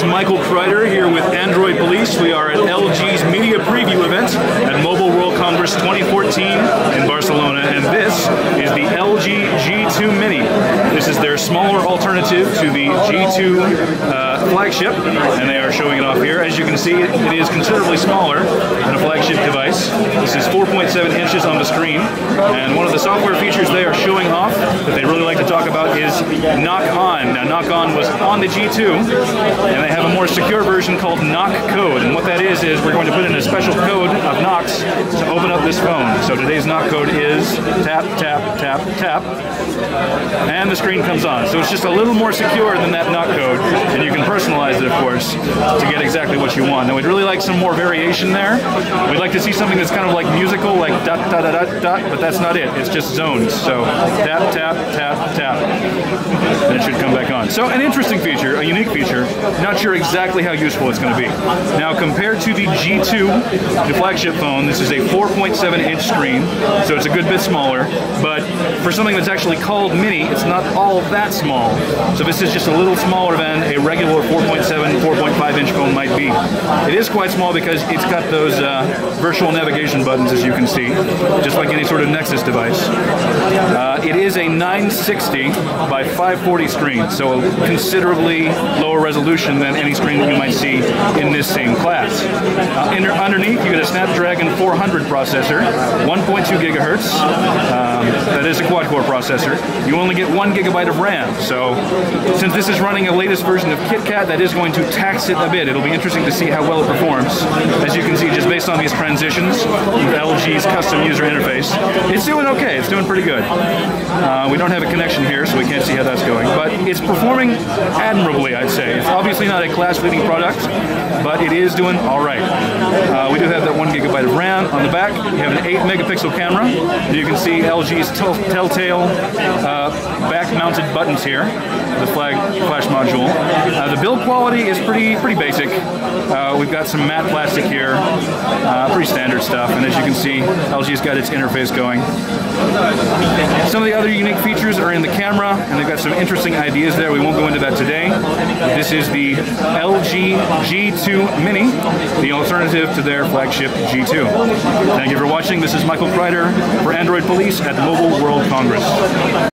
is Michael Kreider here with Android Police. We are at LG's media preview event at Mobile World Congress 2014 in Barcelona, and this is the LG G2 Mini. This is their smaller alternative to the G2 flagship, and they are showing it off here. As you can see, it is considerably smaller than a flagship device. This is 4.7 inches on the screen, and one of the software features they are showing off that they really like to talk about is Knock On. Now, Knock On was on the G2, and they have a more secure version called Knock Code. And what that is we're going to put in a special code of knocks to open up this phone. So today's knock code is tap, tap, tap, tap, and the screen comes on. So it's just a little more secure than that knock code, and you can personalize it, of course, to get exactly what you want. Now, we'd really like some more variation there. We'd like to see something that's kind of like musical, like dot, dot, dot, dot, dot, but that's not it. It's just zones. So tap, tap, tap, tap, and it should come back on. So an interesting feature, a unique feature. Not sure exactly how useful it's going to be. Now, compared to the G2, the flagship phone, this is a 4.7-inch screen, so it's a good bit smaller, but for something that's actually called Mini, it's not all that small. So this is just a little smaller than a regular 4.7, 4.5-inch phone might be. It is quite small because it's got those virtual navigation buttons, as you can see, just like any sort of Nexus device. It is a 960 by 540 screen, so a considerably lower resolution than any screen that you might see in this same class. Underneath, you get a Snapdragon 400 processor, 1.2 gigahertz. That is a quad-core processor. You only get 1 gigabyte of RAM, so since this is running a latest version of KitKat, that is going to tax it a bit. It'll be interesting to see how well it performs. As you can see, just based on these transitions with LG's custom user interface, it's doing okay. It's doing pretty good. We don't have a connection here, so we can't see how that's going, but it's performing admirably, I'd say. It's obviously not a class-leading product, but it is doing all right. We do have that 1 gigabyte of RAM. On the back, you have an 8-megapixel camera. You can see LG's telltale back-mounted buttons here, the flash module. The build quality is pretty basic. We've got some matte plastic here, pretty standard stuff, and as you can see, LG's got its interface going. Some of the other unique features are in the camera, and they've got some interesting ideas there. We won't go into that today. This is the LG G2 Mini, the alternative to their flagship G2. Thank you for watching. This is Michael Kreider for Android Police at Mobile World Congress.